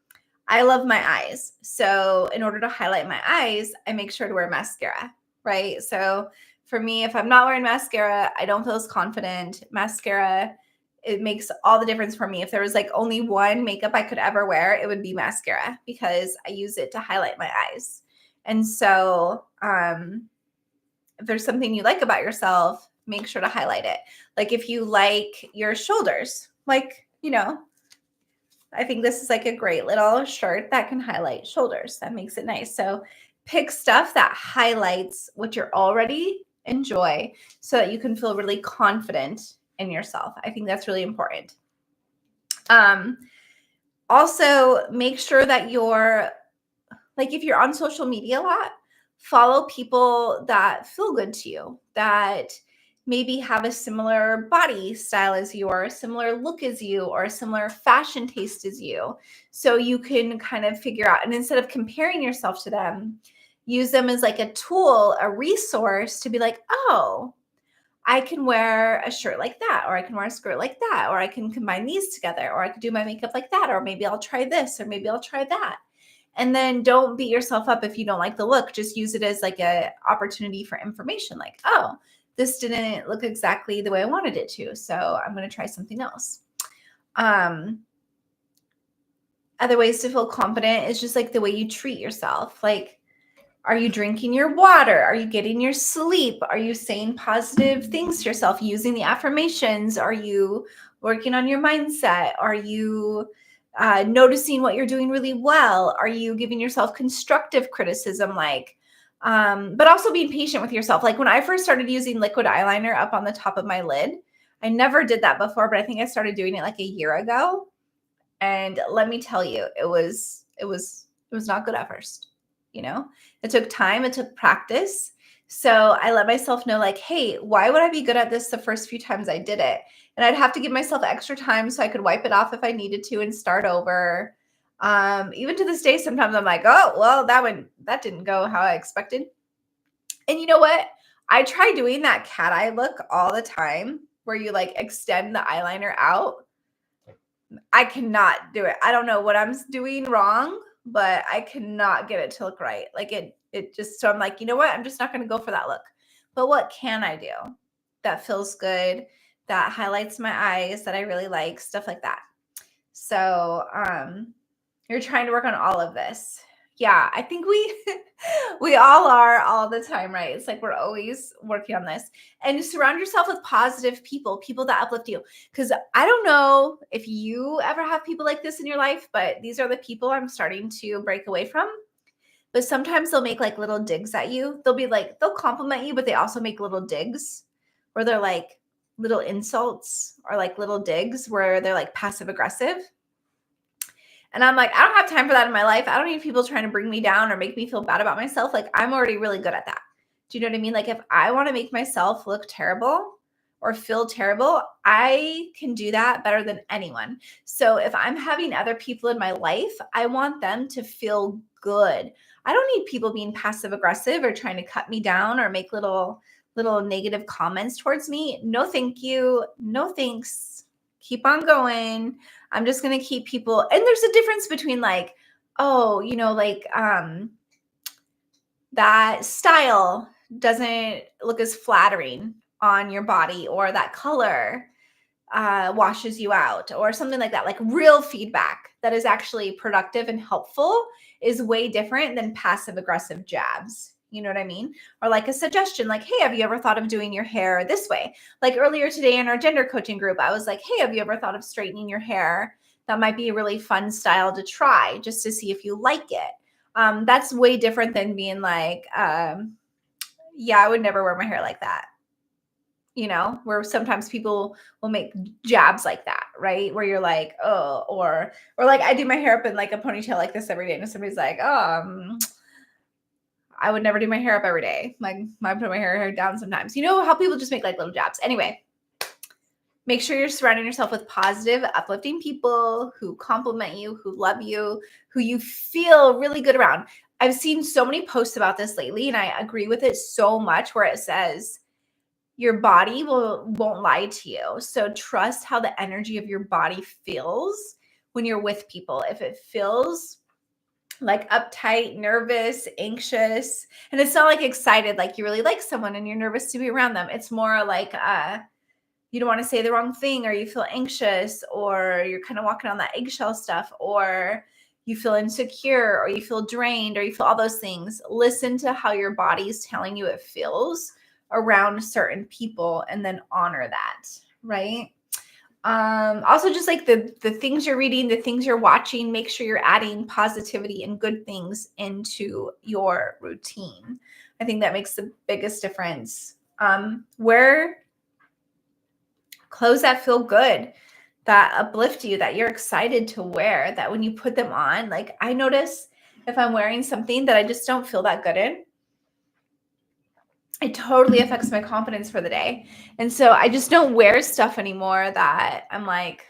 I love my eyes. So in order to highlight my eyes, I make sure to wear mascara, right? So for me, if I'm not wearing mascara, I don't feel as confident. Mascara, it makes all the difference for me. If there was like only one makeup I could ever wear, it would be mascara because I use it to highlight my eyes. And so if there's something you like about yourself, make sure to highlight it. Like if you like your shoulders, like, I think this is like a great little shirt that can highlight shoulders. That makes it nice. So pick stuff that highlights what you're already enjoy so that you can feel really confident in yourself. I think that's really important. Also make sure that if you're on social media a lot, follow people that feel good to you, that maybe have a similar body style as you, or a similar look as you, or a similar fashion taste as you. So you can kind of figure out, and instead of comparing yourself to them, use them as like a tool, a resource to be like, oh, I can wear a shirt like that, or I can wear a skirt like that, or I can combine these together, or I could do my makeup like that, or maybe I'll try this, or maybe I'll try that. And then don't beat yourself up if you don't like the look. Just use it as like a opportunity for information. Like, oh, this didn't look exactly the way I wanted it to. So I'm going to try something else. Other ways to feel confident is just like the way you treat yourself. Like, are you drinking your water? Are you getting your sleep? Are you saying positive things to yourself, using the affirmations? Are you working on your mindset? Are you noticing what you're doing really well? Are you giving yourself constructive criticism? But also being patient with yourself. Like when I first started using liquid eyeliner up on the top of my lid, I never did that before, but I think I started doing it like a year ago. And let me tell you, it was was not good at first. It took time, it took practice. So I let myself know, like, hey, why would I be good at this the first few times I did it? And I'd have to give myself extra time so I could wipe it off if I needed to and start over. Even to this day, sometimes I'm like, oh, well, that didn't go how I expected. And you know what? I try doing that cat eye look all the time where you like extend the eyeliner out. I cannot do it. I don't know what I'm doing wrong, but I cannot get it to look right. Like it just, so I'm like, you know what? I'm just not going to go for that look. But what can I do that feels good, that highlights my eyes, that I really like, stuff like that. So, you're trying to work on all of this. Yeah, I think we all are all the time, right? It's like we're always working on this. And surround yourself with positive people that uplift you. Because I don't know if you ever have people like this in your life, but these are the people I'm starting to break away from. But sometimes they'll make like little digs at you. They'll compliment you, but they also make little digs where they're like little insults or like little digs where they're like passive aggressive. And I'm like, I don't have time for that in my life. I don't need people trying to bring me down or make me feel bad about myself. Like, I'm already really good at that. Do you know what I mean? Like, if I want to make myself look terrible or feel terrible, I can do that better than anyone. So if I'm having other people in my life, I want them to feel good. I don't need people being passive aggressive or trying to cut me down or make little negative comments towards me. No, thank you. No, thanks. Keep on going. I'm just going to keep people. And there's a difference between like, oh, that style doesn't look as flattering on your body, or that color washes you out, or something like that. Like real feedback that is actually productive and helpful is way different than passive aggressive jabs. You know what I mean? Or like a suggestion, like, hey, have you ever thought of doing your hair this way? Like earlier today in our gender coaching group, I was like, hey, have you ever thought of straightening your hair? That might be a really fun style to try just to see if you like it. That's way different than being like, yeah, I would never wear my hair like that. Where sometimes people will make jabs like that, right? Where you're like, oh, or like I do my hair up in like a ponytail like this every day. And somebody's like, oh, I would never do my hair up every day. Like I put my hair down sometimes. You know how people just make like little jabs. Anyway, make sure you're surrounding yourself with positive, uplifting people who compliment you, who love you, who you feel really good around. I've seen so many posts about this lately, and I agree with it so much, where it says your body won't lie to you. So trust how the energy of your body feels when you're with people. If it feels like uptight, nervous, anxious, and it's not like excited, like you really like someone and you're nervous to be around them. It's more like you don't want to say the wrong thing, or you feel anxious, or you're kind of walking on that eggshell stuff, or you feel insecure, or you feel drained, or you feel all those things. Listen to how your body's telling you it feels around certain people, and then honor that, right? Also, just like the things you're reading, the things you're watching, make sure you're adding positivity and good things into your routine. I think that makes the biggest difference. Wear clothes that feel good, that uplift you, that you're excited to wear, that when you put them on, like I notice if I'm wearing something that I just don't feel that good in, it totally affects my confidence for the day. And so I just don't wear stuff anymore that I'm like,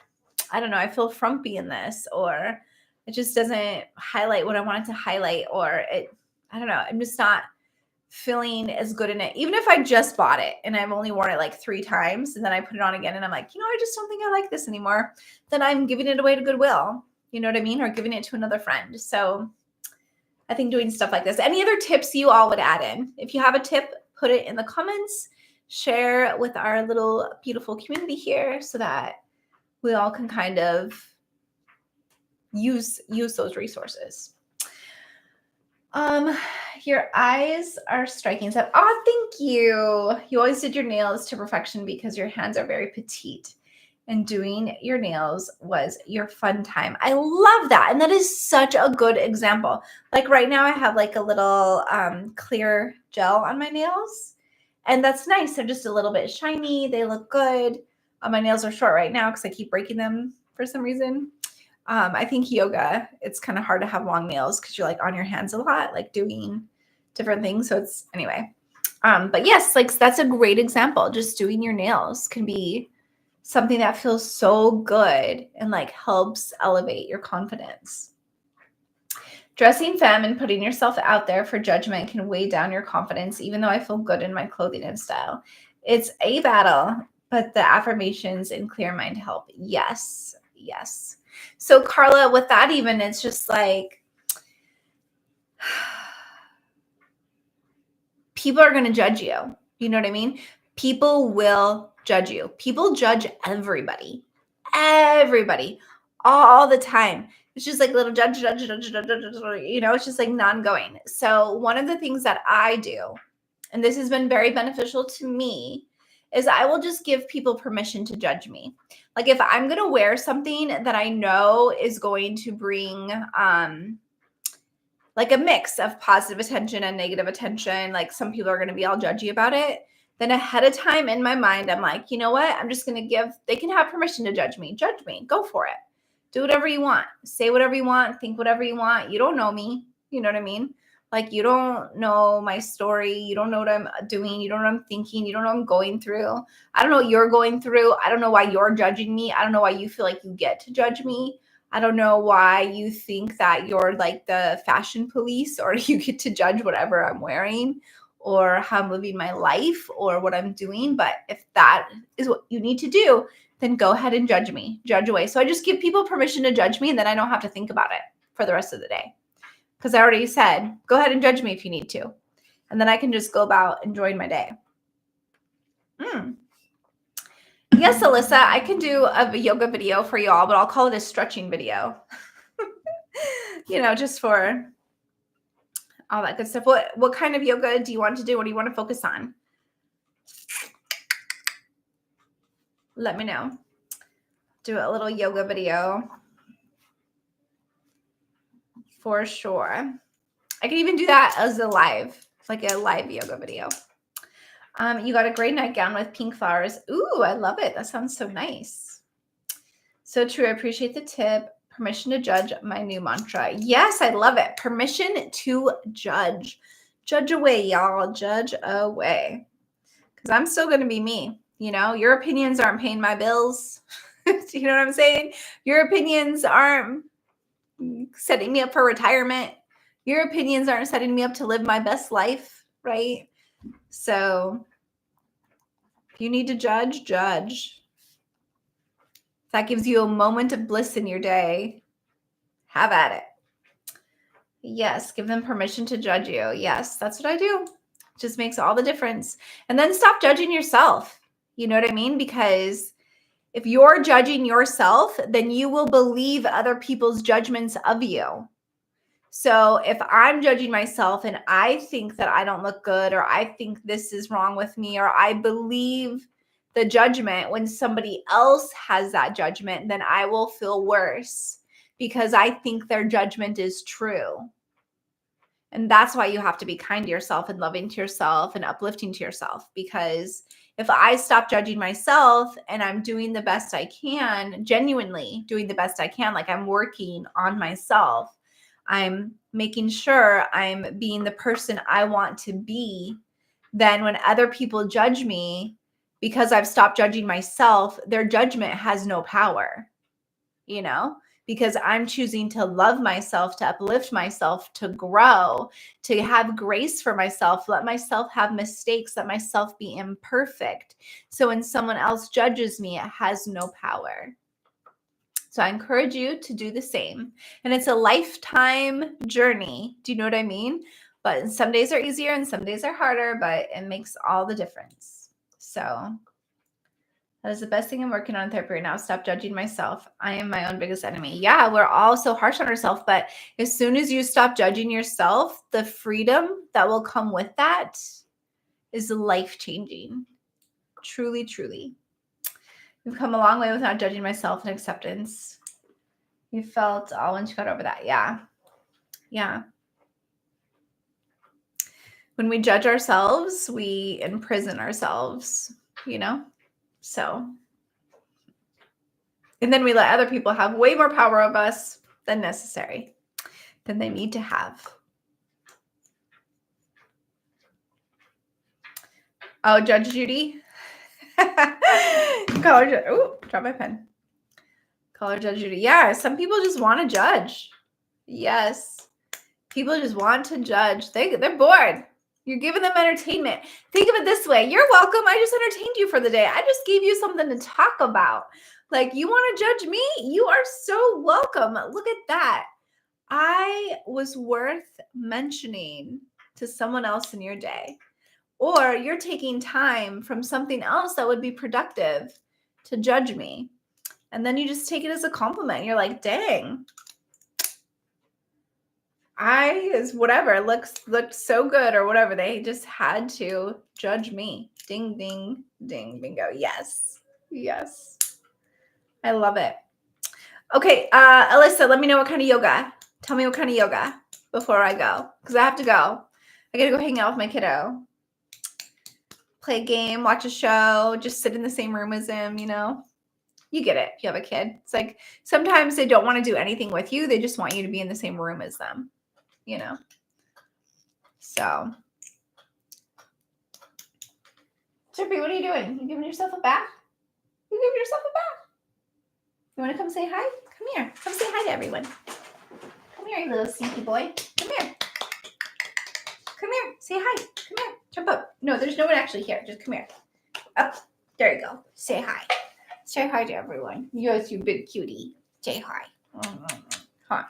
I don't know, I feel frumpy in this, or it just doesn't highlight what I want it to highlight, or I don't know, I'm just not feeling as good in it. Even if I just bought it and I've only worn it like 3 times, and then I put it on again and I'm like, I just don't think I like this anymore, then I'm giving it away to Goodwill. You know what I mean? Or giving it to another friend. So I think doing stuff like this. Any other tips you all would add in? If you have a tip, put it in the comments, share with our little beautiful community here so that we all can kind of use those resources. Your eyes are striking. So, oh, thank you. You always did your nails to perfection because your hands are very petite, and doing your nails was your fun time. I love that. And that is such a good example. Like right now I have like a little clear gel on my nails, and that's nice. They're just a little bit shiny. They look good. My nails are short right now because I keep breaking them for some reason. I think yoga, it's kind of hard to have long nails because you're like on your hands a lot, like doing different things. So it's anyway. But yes, like that's a great example. Just doing your nails can be something that feels so good and like helps elevate your confidence. Dressing femme and putting yourself out there for judgment can weigh down your confidence, even though I feel good in my clothing and style. It's a battle, but the affirmations and clear mind help. Yes, yes. So Carla, with that even, it's just like people are going to judge you. You know what I mean? People will judge you. People judge everybody all the time. It's just like little judge, you know, it's just like non-going. So one of the things that I do, and this has been very beneficial to me, is I will just give people permission to judge me. Like if I'm going to wear something that I know is going to bring, like a mix of positive attention and negative attention, like some people are going to be all judgy about it, then ahead of time in my mind, I'm like, you know what? I'm just going to they can have permission to judge me. Judge me. Go for it. Do whatever you want. Say whatever you want. Think whatever you want. You don't know me. You know what I mean? Like you don't know my story. You don't know what I'm doing. You don't know what I'm thinking. You don't know what I'm going through. I don't know what you're going through. I don't know why you're judging me. I don't know why you feel like you get to judge me. I don't know why you think that you're like the fashion police or you get to judge whatever I'm wearing or how I'm living my life or what I'm doing. But if that is what you need to do, then go ahead and judge me, judge away. So I just give people permission to judge me and then I don't have to think about it for the rest of the day. Because I already said, go ahead and judge me if you need to. And then I can just go about enjoying my day. Yes, Alyssa, I can do a yoga video for y'all, but I'll call it a stretching video. You know, just for all that good stuff. What kind of yoga do you want to do? What do you want to focus on? Let me know. Do a little yoga video for sure. I can even do that as a live, like a live yoga video. You got a gray nightgown with pink flowers. Ooh, I love it. That sounds so nice. So true. I appreciate the tip. Permission to judge, my new mantra. Yes, I love it. Permission to judge. Judge away, y'all. Judge away. Because I'm still going to be me. You know, your opinions aren't paying my bills. You know what I'm saying? Your opinions aren't setting me up for retirement. Your opinions aren't setting me up to live my best life, right? So if you need to judge, judge. If that gives you a moment of bliss in your day, have at it. Yes, give them permission to judge you. Yes, that's what I do. It just makes all the difference. And then stop judging yourself. You know what I mean? Because if you're judging yourself, then you will believe other people's judgments of you. So if I'm judging myself and I think that I don't look good, or I think this is wrong with me, or I believe the judgment when somebody else has that judgment, then I will feel worse because I think their judgment is true. And that's why you have to be kind to yourself and loving to yourself and uplifting to yourself. Because if I stop judging myself and I'm doing the best I can, genuinely doing the best I can, like I'm working on myself, I'm making sure I'm being the person I want to be, then when other people judge me, because I've stopped judging myself, their judgment has no power, you know? Because I'm choosing to love myself, to uplift myself, to grow, to have grace for myself, let myself have mistakes, let myself be imperfect. So when someone else judges me, it has no power. So I encourage you to do the same. And it's a lifetime journey. Do you know what I mean? But some days are easier and some days are harder, but it makes all the difference. So that is the best thing I'm working on in therapy right now. Stop judging myself. I am my own biggest enemy. Yeah, we're all so harsh on ourselves, but as soon as you stop judging yourself, the freedom that will come with that is life-changing. Truly, truly. We've come a long way without judging myself and acceptance. You felt all once you got over that. Yeah. Yeah. When we judge ourselves, we imprison ourselves, you know? So And then we let other people have way more power of us than necessary, than they need to have. Oh, Judge Judy. Call her, oh, drop my pen. Call her Judge Judy. Yeah, some people just want to judge. Yes. People just want to judge. They're bored. You're giving them entertainment. Think of it this way. You're welcome. I just entertained you for the day. I just gave you something to talk about. Like, you want to judge me? You are so welcome. Look at that. I was worth mentioning to someone else in your day. Or you're taking time from something else that would be productive to judge me. And then you just take it as a compliment. You're like, dang. Whatever, looked so good or whatever. They just had to judge me. Ding, ding, ding, bingo. Yes. Yes. I love it. Okay, Alyssa, let me know what kind of yoga. Tell me what kind of yoga before I go, because I have to go. I got to go hang out with my kiddo. Play a game, watch a show, just sit in the same room as him, you know. You get it if you have a kid. It's like sometimes they don't want to do anything with you. They just want you to be in the same room as them, you know. So, Trippy, what are you doing? You giving yourself a bath? You giving yourself a bath? You want to come say hi? Come here. Come say hi to everyone. Come here, you little sneaky boy. Come here. Come here. Say hi. Come here. Jump up. No, there's no one actually here. Just come here. Up. There you go. Say hi. Say hi to everyone. Yes, you big cutie. Say hi. Huh.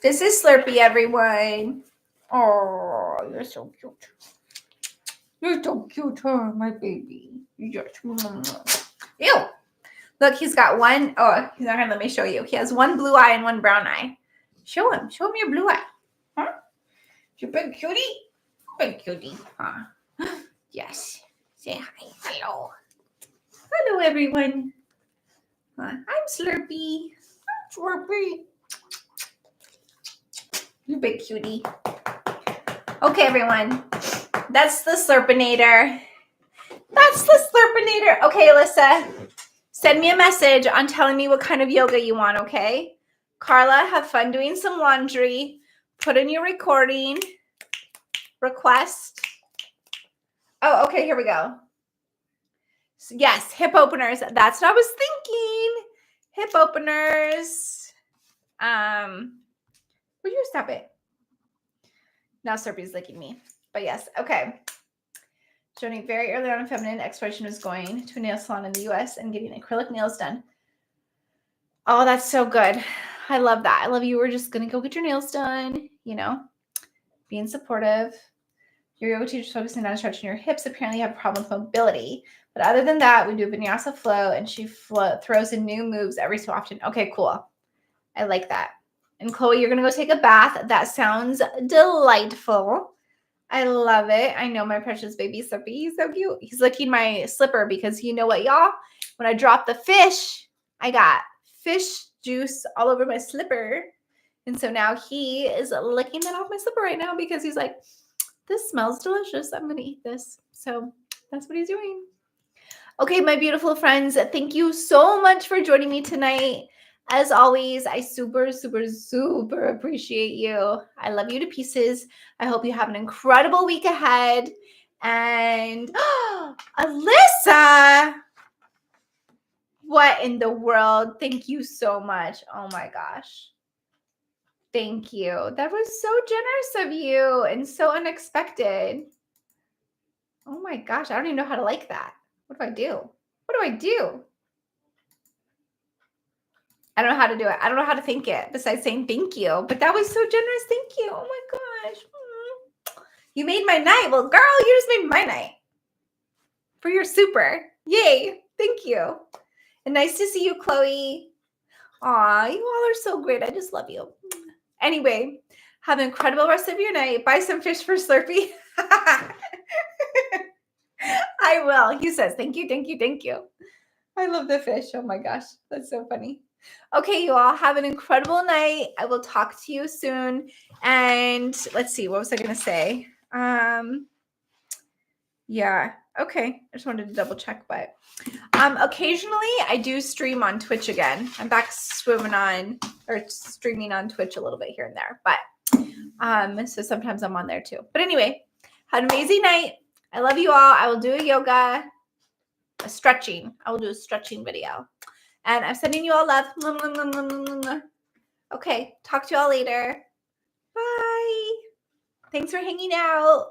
This is Slurpee, everyone. Oh, you're so cute. You're so cute, huh, my baby. You're Ew. Look, he's got one. Oh, he's not going to let me show you. He has one blue eye and one brown eye. Show him. Show him your blue eye. Huh? You big cutie? Big cutie. Huh? Yes. Say hi. Hello. Hello, everyone. I'm Slurpee. I'm Slurpee. You big cutie. Okay, everyone. That's the Slurpinator. That's the Slurpinator. Okay, Alyssa. Send me a message on telling me what kind of yoga you want, okay? Carla, have fun doing some laundry. Put in your recording request. Oh, okay, here we go. So yes, hip openers. That's what I was thinking. Hip openers. Will you stop it? Now Slurpee's licking me. But yes, okay. Joni, very early on in feminine exploration was going to a nail salon in the US and getting acrylic nails done. Oh, that's so good. I love that. I love you were just going to go get your nails done, you know, being supportive. Your yoga teacher's focusing on stretching your hips. Apparently you have a problem with mobility. But other than that, we do vinyasa flow, and she throws in new moves every so often. Okay, cool. I like that. And Chloe, you're going to go take a bath. That sounds delightful. I love it. I know my precious baby Slurpee. He's so cute. He's licking my slipper because you know what, y'all? When I dropped the fish, I got fish juice all over my slipper. And so now he is licking that off my slipper right now because he's like, this smells delicious. I'm going to eat this. So that's what he's doing. Okay, my beautiful friends, thank you so much for joining me tonight. As always, I super, super, super appreciate you. I love you to pieces. I hope you have an incredible week ahead. And Alyssa, what in the world? Thank you so much. Oh my gosh. Thank you. That was so generous of you and so unexpected. Oh my gosh, I don't even know how to like that. What do I do? What do I do? I don't know how to do it. I don't know how to thank it besides saying thank you. But that was so generous. Thank you. Oh my gosh. You made my night. Well, girl, you just made my night. For your super. Yay. Thank you. And nice to see you, Chloe. Aw, you all are so great. I just love you. Anyway, have an incredible rest of your night. Buy some fish for Slurpee. I will. He says, thank you, thank you, thank you. I love the fish. Oh my gosh. That's so funny. Okay, you all have an incredible night. I will talk to you soon. And let's see, what was I going to say? Yeah. Okay. I just wanted to double check, but occasionally I do stream on Twitch again. I'm back streaming on Twitch a little bit here and there, but so sometimes I'm on there too. But anyway, have an amazing night. I love you all. I will do a yoga, a stretching. I will do a stretching video. And I'm sending you all love. Okay, talk to you all later. Bye. Thanks for hanging out.